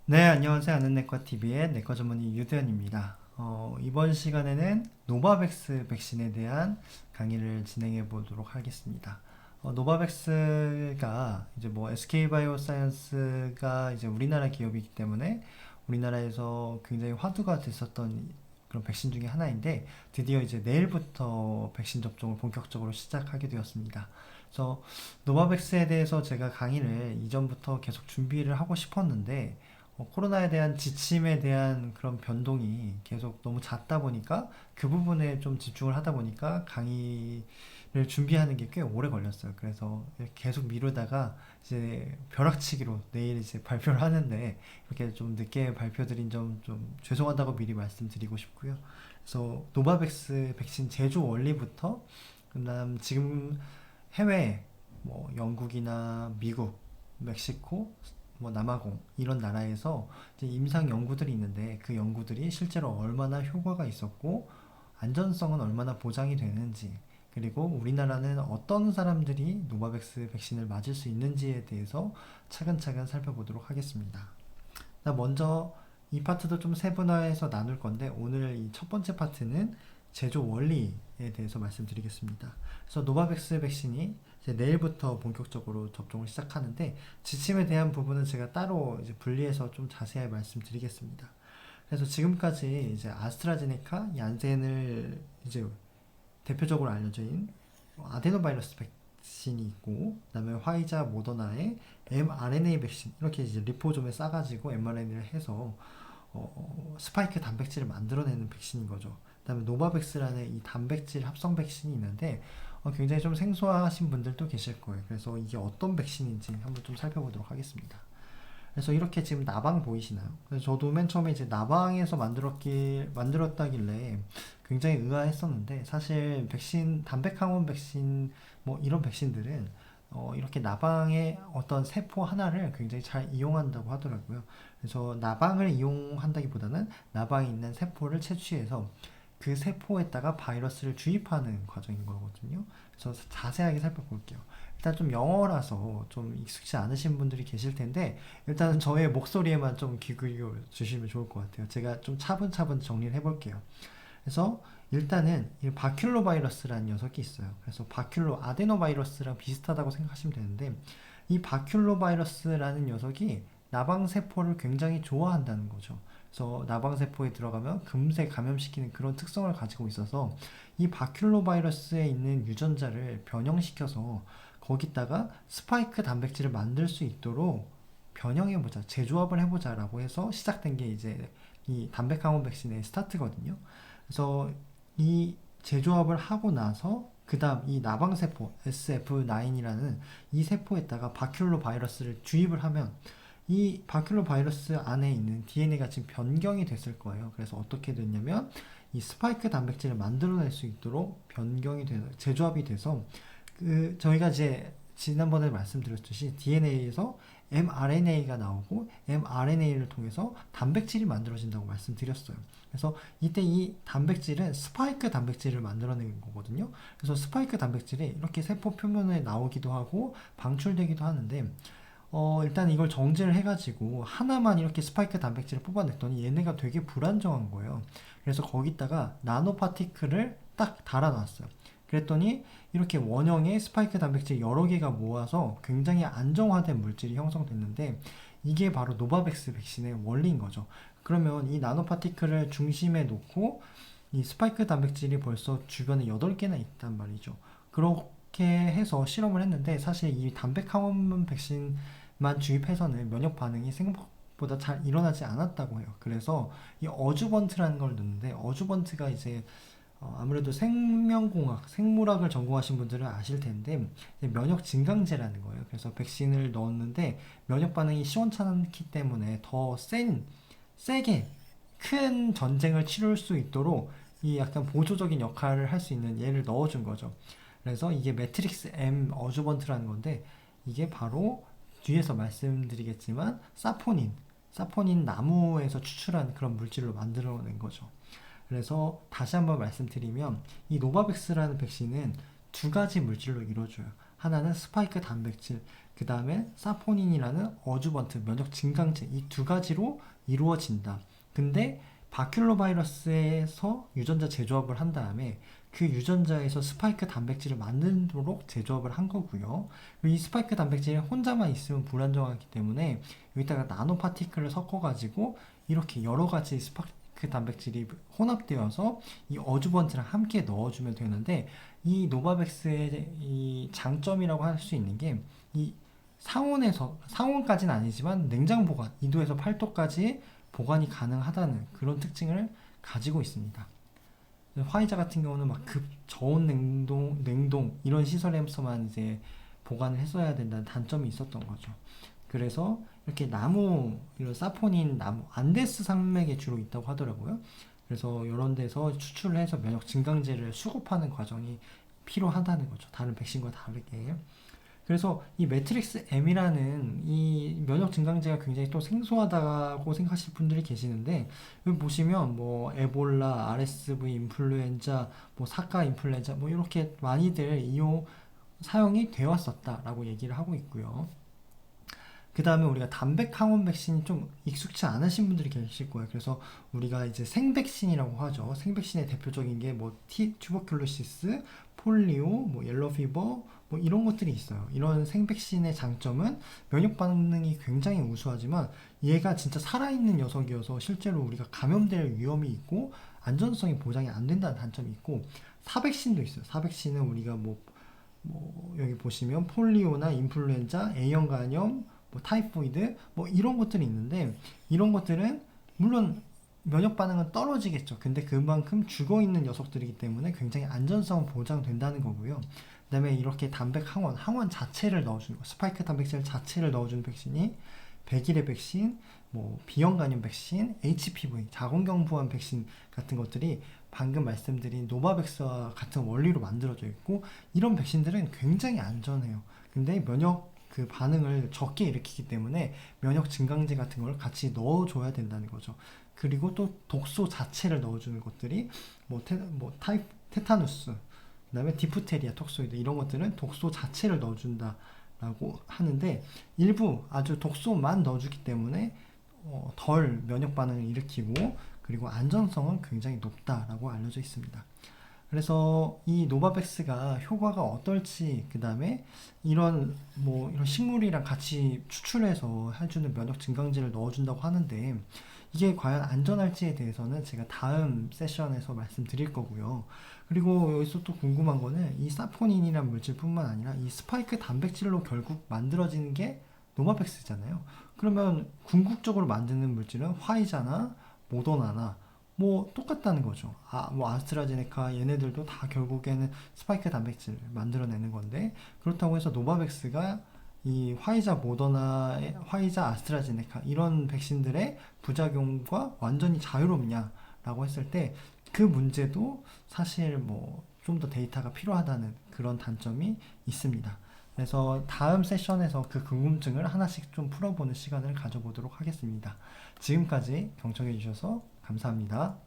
네, 안녕하세요. 아는내과TV의 내과 전문의 유대현입니다. 이번 시간에는 노바백스 백신에 대한 강의를 진행해 보도록 하겠습니다. 노바백스가 이제 뭐 SK바이오사이언스가 이제 우리나라 기업이기 때문에 우리나라에서 굉장히 화두가 됐었던 그런 백신 중에 하나인데 드디어 이제 내일부터 백신 접종을 본격적으로 시작하게 되었습니다. 그래서 노바백스에 대해서 제가 강의를 이전부터 계속 준비를 하고 싶었는데 코로나에 대한 지침에 대한 그런 변동이 계속 너무 잦다 보니까 그 부분에 좀 집중을 하다 보니까 강의를 준비하는 게 꽤 오래 걸렸어요. 그래서 계속 미루다가 이제 벼락치기로 내일 이제 발표를 하는데 이렇게 좀 늦게 발표드린 점 좀 죄송하다고 미리 말씀드리고 싶고요. 그래서 노바백스 백신 제조 원리부터 그다음 지금 해외 뭐 영국이나 미국, 멕시코, 뭐 남아공 이런 나라에서 이제 임상 연구들이 있는데 그 연구들이 실제로 얼마나 효과가 있었고 안전성은 얼마나 보장이 되는지 그리고 우리나라는 어떤 사람들이 노바백스 백신을 맞을 수 있는지에 대해서 차근차근 살펴보도록 하겠습니다. 먼저 이 파트도 좀 세분화해서 나눌 건데 오늘 이 첫 번째 파트는 제조 원리에 대해서 말씀드리겠습니다. 그래서 노바백스 백신이 이제 내일부터 본격적으로 접종을 시작하는데 지침에 대한 부분은 제가 따로 이제 분리해서 좀 자세히 말씀드리겠습니다. 그래서 지금까지 이제 아스트라제네카, 얀센을 이제 대표적으로 알려진 아데노바이러스 백신이 있고, 그다음에 화이자, 모더나의 mRNA 백신 이렇게 이제 리포좀에 싸가지고 mRNA를 해서 스파이크 단백질을 만들어내는 백신인 거죠. 그다음에 노바백스라는 이 단백질 합성 백신이 있는데 굉장히 좀 생소하신 분들도 계실 거예요. 그래서 이게 어떤 백신인지 한번 좀 살펴보도록 하겠습니다. 그래서 이렇게 지금 나방 보이시나요? 그래서 저도 맨 처음에 이제 나방에서 만들었다길래 굉장히 의아했었는데 사실 백신, 단백항원 백신 뭐 이런 백신들은 이렇게 나방의 어떤 세포 하나를 굉장히 잘 이용한다고 하더라고요. 그래서 나방을 이용한다기보다는 나방에 있는 세포를 채취해서 그 세포에다가 바이러스를 주입하는 과정인 거거든요. 그래서 자세하게 살펴볼게요. 일단 좀 영어라서 좀 익숙치 않으신 분들이 계실 텐데 일단은 저의 목소리에만 좀 귀 기울여 주시면 좋을 것 같아요. 제가 좀 차분차분 정리를 해볼게요. 그래서 일단은 이 바큘로 바이러스라는 녀석이 있어요. 그래서 바큘로 아데노 바이러스랑 비슷하다고 생각하시면 되는데 이 바큘로 바이러스라는 녀석이 나방 세포를 굉장히 좋아한다는 거죠. 그래서 나방 세포에 들어가면 금세 감염시키는 그런 특성을 가지고 있어서 이 바큘로 바이러스에 있는 유전자를 변형시켜서 거기다가 스파이크 단백질을 만들 수 있도록 변형해보자, 재조합을 해보자라고 해서 시작된 게 이제 이 단백항원 백신의 스타트거든요. 그래서 이 제조합을 하고 나서 그 다음 이 나방세포 SF9이라는 이 세포에다가 바큘로 바이러스를 주입을 하면 이 바큘로 바이러스 안에 있는 DNA가 지금 변경이 됐을 거예요. 그래서 어떻게 됐냐면 이 스파이크 단백질을 만들어낼 수 있도록 변경이 돼서 재조합이 돼서 그 저희가 이제 지난번에 말씀드렸듯이 DNA에서 mRNA가 나오고 mRNA를 통해서 단백질이 만들어진다고 말씀드렸어요. 그래서 이때 이 단백질은 스파이크 단백질을 만들어내는 거거든요. 그래서 스파이크 단백질이 이렇게 세포 표면에 나오기도 하고 방출되기도 하는데 일단 이걸 정제를 해가지고 하나만 이렇게 스파이크 단백질을 뽑아냈더니 얘네가 되게 불안정한 거예요. 그래서 거기다가 나노 파티클을 딱 달아놨어요. 그랬더니 이렇게 원형의 스파이크 단백질 여러 개가 모아서 굉장히 안정화된 물질이 형성됐는데 이게 바로 노바백스 백신의 원리인 거죠. 그러면 이 나노 파티클을 중심에 놓고 이 스파이크 단백질이 벌써 주변에 8개나 있단 말이죠. 그렇게 해서 실험을 했는데 사실 이 단백 항원 백신만 주입해서는 면역 반응이 생각보다 잘 일어나지 않았다고 해요. 그래서 이 어주번트라는 걸 넣는데 어주번트가 이제 아무래도 생명공학, 생물학을 전공하신 분들은 아실 텐데 면역 증강제라는 거예요. 그래서 백신을 넣었는데 면역 반응이 시원찮기 때문에 더 세게 큰 전쟁을 치룰 수 있도록 이 약간 보조적인 역할을 할 수 있는 얘를 넣어준 거죠. 그래서 이게 매트릭스 M 어주번트라는 건데 이게 바로 뒤에서 말씀드리겠지만 사포닌 나무에서 추출한 그런 물질로 만들어낸 거죠. 그래서 다시 한번 말씀드리면 이 노바백스라는 백신은 두 가지 물질로 이루어져요. 하나는 스파이크 단백질, 그 다음에 사포닌이라는 어주번트, 면역 증강제, 이 두 가지로 이루어진다. 근데 바큘로 바이러스에서 유전자 재조합을 한 다음에 그 유전자에서 스파이크 단백질을 만들도록 재조합을 한 거고요. 이 스파이크 단백질이 혼자만 있으면 불안정하기 때문에 여기다가 나노 파티클을 섞어가지고 이렇게 여러 가지 스파이크 단백질이 혼합되어서 이 어주번트랑 함께 넣어주면 되는데, 이 노바백스의 이 장점이라고 할 수 있는 게 이 상온까지는 아니지만 냉장 보관, 2도에서 8도까지 보관이 가능하다는 그런 특징을 가지고 있습니다. 화이자 같은 경우는 막 급 저온 냉동 이런 시설에서만 이제 보관을 했어야 된다는 단점이 있었던 거죠. 그래서 이렇게 이런 사포닌 나무, 안데스 산맥에 주로 있다고 하더라고요. 그래서 이런 데서 추출을 해서 면역 증강제를 수급하는 과정이 필요하다는 거죠. 다른 백신과 다르게. 그래서 이 매트릭스 M이라는 이 면역 증강제가 굉장히 또 생소하다고 생각하실 분들이 계시는데, 여기 보시면 뭐 에볼라, RSV 인플루엔자, 뭐 사카 인플루엔자 뭐 이렇게 많이들 사용이 되어 왔었다라고 얘기를 하고 있고요. 그 다음에 우리가 단백 항원 백신이 좀 익숙치 않으신 분들이 계실 거예요. 그래서 우리가 이제 생백신이라고 하죠. 생백신의 대표적인 게 뭐 튜버큘로시스, 폴리오, 뭐 옐로우 피버, 뭐 이런 것들이 있어요. 이런 생백신의 장점은 면역 반응이 굉장히 우수하지만 얘가 진짜 살아있는 녀석이어서 실제로 우리가 감염될 위험이 있고 안전성이 보장이 안 된다는 단점이 있고, 사백신도 있어요. 사백신은 우리가 여기 보시면 폴리오나 인플루엔자, A형 간염, 뭐 타이포이드 뭐 이런 것들이 있는데, 이런 것들은 물론 면역 반응은 떨어지겠죠. 근데 그만큼 죽어있는 녀석들이기 때문에 굉장히 안전성은 보장된다는 거고요. 그 다음에 이렇게 단백 항원 자체를 넣어주는 거, 스파이크 단백질 자체를 넣어주는 백신이 백일의 백신, 뭐 B형 간염 백신, HPV, 자궁경부암 백신 같은 것들이 방금 말씀드린 노바백스와 같은 원리로 만들어져 있고, 이런 백신들은 굉장히 안전해요. 근데 면역 그 반응을 적게 일으키기 때문에 면역 증강제 같은 걸 같이 넣어줘야 된다는 거죠. 그리고 또 독소 자체를 넣어주는 것들이 테타누스, 그 다음에 디프테리아, 톡소이드 이런 것들은 독소 자체를 넣어준다라고 하는데, 일부 아주 독소만 넣어주기 때문에 덜 면역 반응을 일으키고 그리고 안전성은 굉장히 높다라고 알려져 있습니다. 그래서 이 노바백스가 효과가 어떨지, 그 다음에 이런 식물이랑 같이 추출해서 해주는 면역 증강제를 넣어준다고 하는데, 이게 과연 안전할지에 대해서는 제가 다음 세션에서 말씀드릴 거고요. 그리고 여기서 또 궁금한 거는 이 사포닌이란 물질뿐만 아니라 이 스파이크 단백질로 결국 만들어지는 게 노바백스잖아요. 그러면 궁극적으로 만드는 물질은 화이자나 모더나나 뭐 똑같다는 거죠. 아스트라제네카 얘네들도 다 결국에는 스파이크 단백질 만들어내는 건데, 그렇다고 해서 노바백스가 이 화이자 화이자 아스트라제네카 이런 백신들의 부작용과 완전히 자유롭냐라고 했을 때 그 문제도 사실 좀 더 데이터가 필요하다는 그런 단점이 있습니다. 그래서 다음 세션에서 그 궁금증을 하나씩 좀 풀어보는 시간을 가져보도록 하겠습니다. 지금까지 경청해 주셔서 감사합니다.